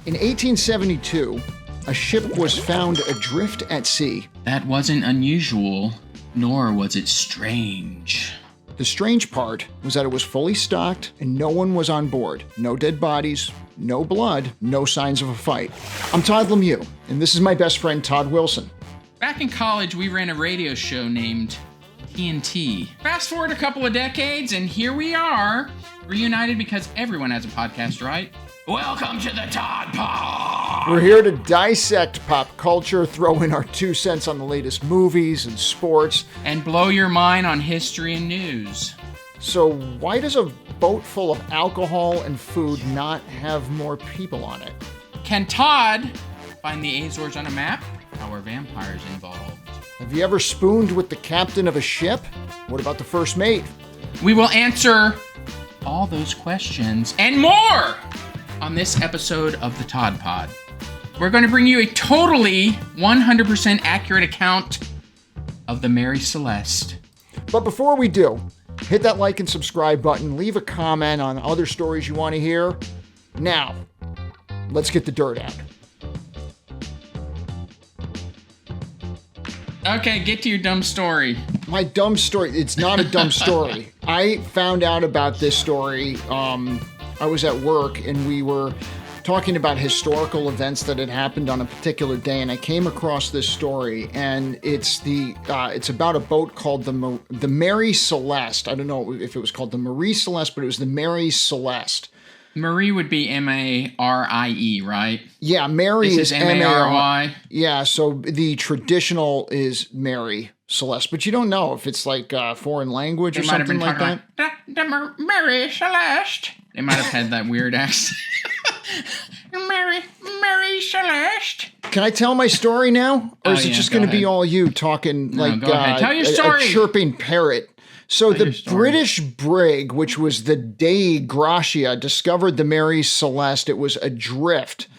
In 1872, a ship was found adrift at sea. That wasn't unusual, nor was it strange. The strange part was that it was fully stocked and no one was on board. No dead bodies, no blood, no signs of a fight. I'm Todd Lemieux, and this is my best friend, Todd Wilson. Back in college, we ran a radio show named TNT. Fast forward a couple of decades, and here we are, reunited because everyone has a podcast, right? Welcome to the Todd Pod! We're here to dissect pop culture, throw in our 2 cents on the latest movies and sports. And blow your mind on history and news. So why does a boat full of alcohol and food not have more people on it? Can Todd find the Azores on a map? How are vampires involved? Have you ever spooned with the captain of a ship? What about the first mate? We will answer all those questions and more on this episode of the Todd Pod. We're going to bring you a totally 100% accurate account of the Mary Celeste. But before we do, hit that like and subscribe button, leave a comment on other stories you want to hear. Now, let's get the dirt out. Okay, get to your dumb story. My dumb story, it's not a dumb story. I found out about this story, I was at work and we were talking about historical events that had happened on a particular day, and I came across this story, and it's about a boat called the Mary Celeste. I don't know if it was called the Marie Celeste, but it was the Mary Celeste. Marie would be M-A-R-I-E, right? Yeah, Mary is M-A-R-Y. Yeah, so the traditional is Mary Celeste, but you don't know if it's like a foreign language or something like that. The Mary Celeste. They might have had that weird accent. Mary Celeste. Can I tell my story now? Or is it just going to be all you talking like go ahead. Tell your story. A chirping parrot? So the British brig, which was the Dei Gratia, discovered the Mary Celeste. It was adrift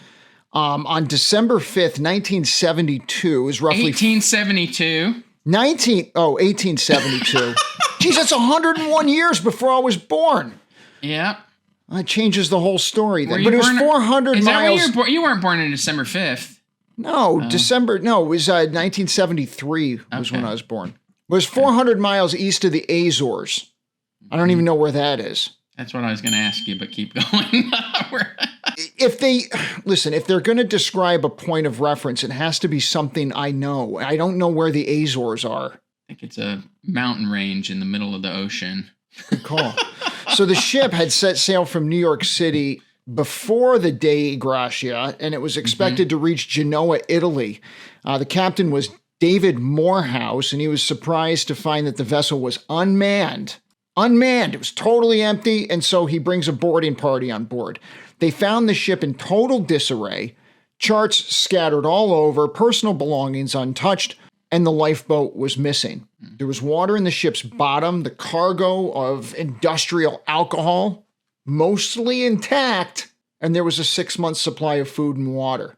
on December 5th, 1972. It was roughly 1872. 1872. Geez, that's 101 years before I was born. Yeah. That changes the whole story then. But it was 400 miles. That when you weren't born on December 5th. No, it was 1973 was when I was born. It was 400 miles east of the Azores. I don't even know where that is. That's what I was going to ask you, but keep going. If they're going to describe a point of reference, it has to be something I know. I don't know where the Azores are. I think it's a mountain range in the middle of the ocean. Good call. So the ship had set sail from New York City before the Dei Gratia, and it was expected to reach Genoa, Italy. The captain was David Morehouse, and he was surprised to find that the vessel was unmanned. Unmanned. It was totally empty, and so he brings a boarding party on board. They found the ship in total disarray, charts scattered all over, personal belongings untouched, and the lifeboat was missing. There was water in the ship's bottom, the cargo of industrial alcohol, mostly intact, and there was a 6-month supply of food and water.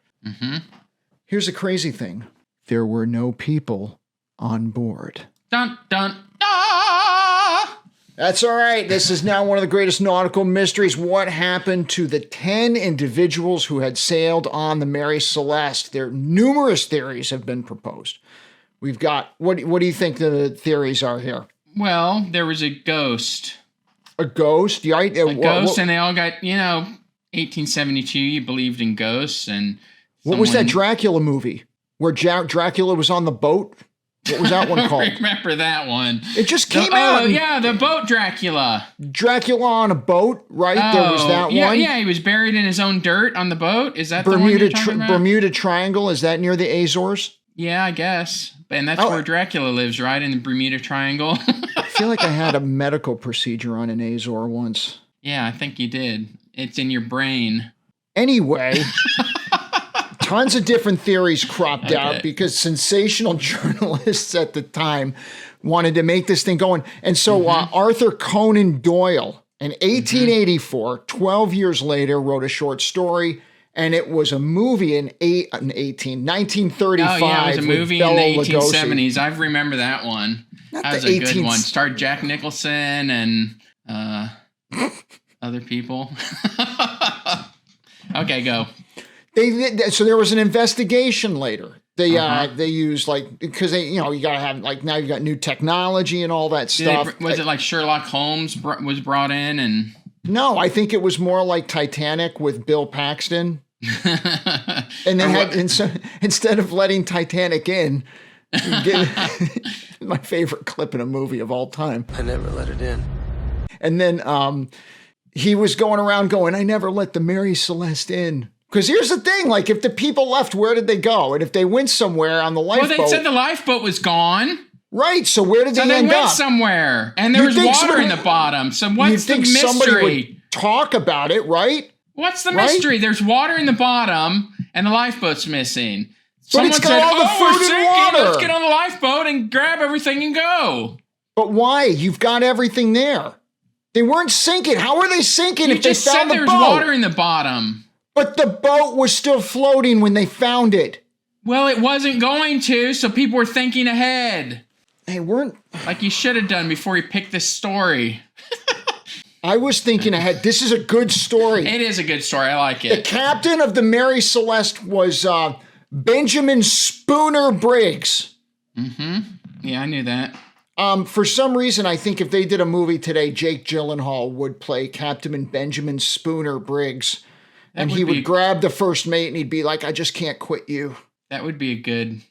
Here's the crazy thing. There were no people on board. Dun, dun, dun! That's all right. This is now one of the greatest nautical mysteries. What happened to the 10 individuals who had sailed on the Mary Celeste? There numerous theories have been proposed. We've got, what do you think the theories are here? Well, there was a ghost. A ghost? Yeah, and they all got, 1872, you believed in ghosts. And what was that Dracula movie where Dracula was on the boat? What was that one called? I remember that one. It just came out. Oh, yeah, the boat Dracula. Dracula on a boat, right? There was that one. Yeah, he was buried in his own dirt on the boat. Is that the one you're talking about? Bermuda Triangle, is that near the Azores? Yeah, I guess. And that's where Dracula lives, right? In the Bermuda Triangle. I feel like I had a medical procedure on an Azore once. Yeah, I think you did. It's in your brain. Anyway, tons of different theories cropped out because sensational journalists at the time wanted to make this thing going. And so Arthur Conan Doyle, in 1884, 12 years later, wrote a short story. And it was a movie in 1935. Oh, yeah, it was a movie in the 1870s. I remember that one. That was a good one. Starred Jack Nicholson and other people. Okay, go. So there was an investigation later. They used because you gotta have now you got new technology and all that stuff. Was it like Sherlock Holmes was brought in and? No, I think it was more like Titanic with Bill Paxton. And they had instead of letting Titanic in, my favorite clip in a movie of all time. I never let it in. And then he was going around going, I never let the Mary Celeste in. Because here's the thing, like if the people left, where did they go? And if they went somewhere on the lifeboat. Well, they said the lifeboat was gone. Right, so where did they end up? So they went somewhere, and there was water in the bottom. So what's the mystery? Somebody would talk about it, right? What's the mystery? There's water in the bottom, and the lifeboat's missing. But it's got all the food and water. Let's get on the lifeboat and grab everything and go. But why? You've got everything there. They weren't sinking. How were they sinking if they found the boat? You just said there was water in the bottom. But the boat was still floating when they found it. Well, it wasn't going to, so people were thinking ahead. They weren't. Like you should have done before you picked this story. I was thinking ahead. This is a good story. It is a good story. I like it. The captain of the Mary Celeste was Benjamin Spooner Briggs. Mm-hmm. Yeah, I knew that. For some reason, I think if they did a movie today, Jake Gyllenhaal would play Captain Benjamin Spooner Briggs. And he would grab the first mate and he'd be like, I just can't quit you. That would be a good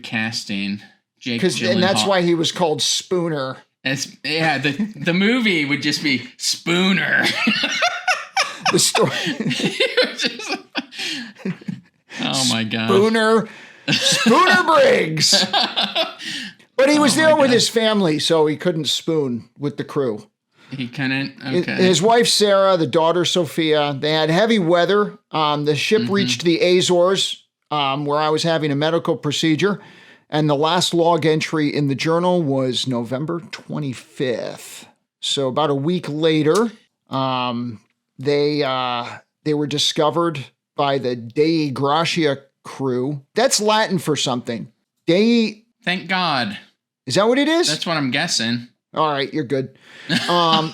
casting. Jake Gyllenhaal. And that's why he was called Spooner. The movie would just be Spooner. The story. Oh my God. Spooner Briggs. But he was there with his family, so he couldn't spoon with the crew. He couldn't? Okay. His wife, Sarah, the daughter, Sophia, they had heavy weather. The ship reached the Azores, where I was having a medical procedure. And the last log entry in the journal was November 25th. So about a week later, they were discovered by the Dei Gratia crew. That's Latin for something. Thank God. Is that what it is? That's what I'm guessing. All right, you're good. So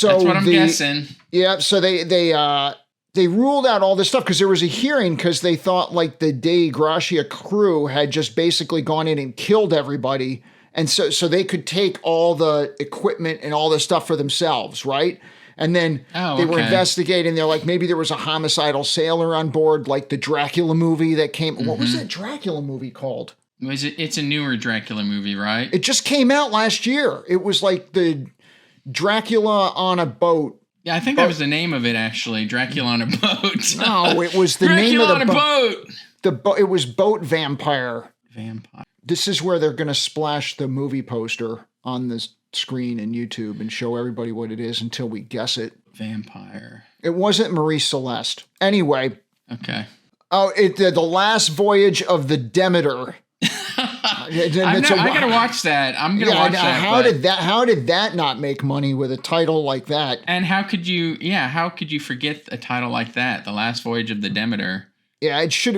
that's what I'm guessing. Yeah, so they ruled out all this stuff because there was a hearing because they thought like the Dei Gratia crew had just basically gone in and killed everybody. And so they could take all the equipment and all the stuff for themselves, right? And then they were investigating. They're like, maybe there was a homicidal sailor on board, like the Dracula movie that came. Mm-hmm. What was that Dracula movie called? It's a newer Dracula movie, right? It just came out last year. It was like the Dracula on a boat. Yeah, I think that was the name of it, actually. Dracula on a boat. No, it was the name of the boat. It was Boat Vampire. Vampire. This is where they're going to splash the movie poster on the screen in YouTube and show everybody what it is until we guess it. Vampire. It wasn't Mary Celeste. Anyway. Okay. Oh, the last voyage of the Demeter. I gotta watch that. I'm gonna watch that. How did that not make money with a title like that? And how could you forget a title like that? The Last Voyage of the Demeter. Yeah, it should.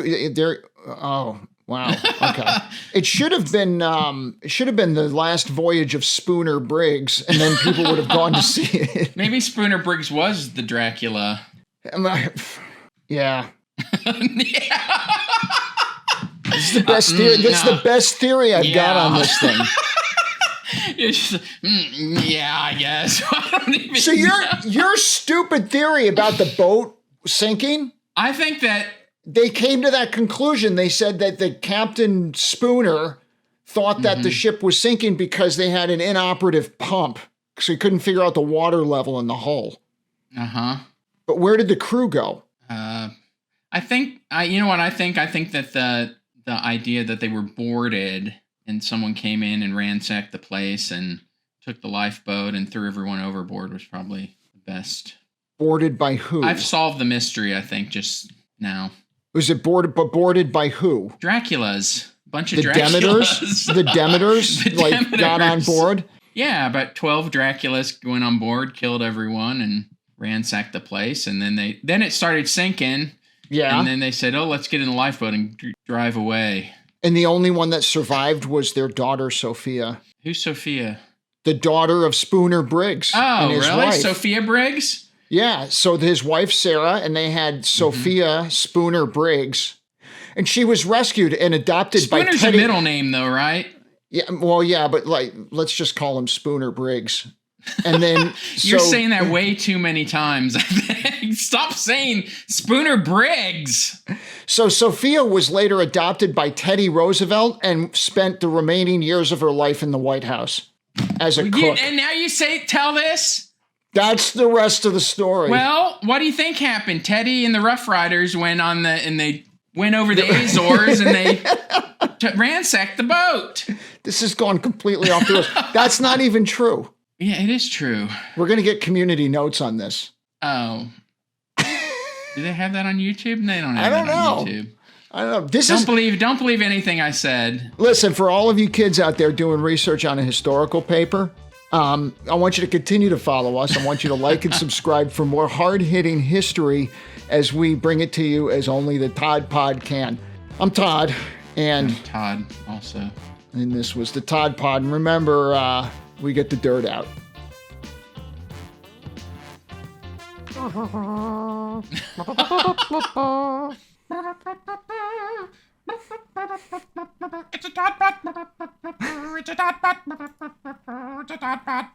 Oh wow. Okay. It should have been. It should have been The Last Voyage of Spooner Briggs, and then people would have gone to see it. Maybe Spooner Briggs was the Dracula. Yeah. This is the best theory. That's the best theory I've got on this thing. Yeah, I guess. I don't even so your stupid theory about the boat sinking? I think that they came to that conclusion. They said that the Captain Spooner thought that the ship was sinking because they had an inoperative pump, so he couldn't figure out the water level in the hull. But where did the crew go? I think I think that the idea that they were boarded and someone came in and ransacked the place and took the lifeboat and threw everyone overboard was probably the best. Boarded by who? I've solved the mystery, I think, just now. Was it boarded by who? Draculas. Bunch of the Draculas. The Demeters got on board? Yeah, about 12 Draculas went on board, killed everyone, and ransacked the place. And then it started sinking. Yeah. And then they said, oh, let's get in the lifeboat and drive away. And the only one that survived was their daughter, Sophia. Who's Sophia? The daughter of Spooner Briggs. Oh, and his really? wife. Sophia Briggs? Yeah. So his wife, Sarah, and they had Sophia Spooner Briggs. And she was rescued and adopted by Teddy. Spooner's a middle name, though, right? Yeah. Well, yeah, but like, let's just call him Spooner Briggs. And then You're saying that way too many times. I think. Stop saying Spooner Briggs. So Sophia was later adopted by Teddy Roosevelt and spent the remaining years of her life in the White House as a cook. And now you tell this? That's the rest of the story. Well, what do you think happened? Teddy and the Rough Riders went they went over the Azores and they ransacked the boat. This has gone completely off the rails. That's not even true. Yeah, it is true. We're going to get community notes on this. Oh. Do they have that on YouTube? They don't have that on YouTube. I don't know. Don't believe anything I said. Listen, for all of you kids out there doing research on a historical paper, I want you to continue to follow us. I want you to like and subscribe for more hard-hitting history as we bring it to you as only the Todd Pod can. I'm Todd. And I'm Todd also. And this was the Todd Pod. And remember, we get the dirt out. It's a Todd Pod. It's a Todd Pod. It's a Todd Pod.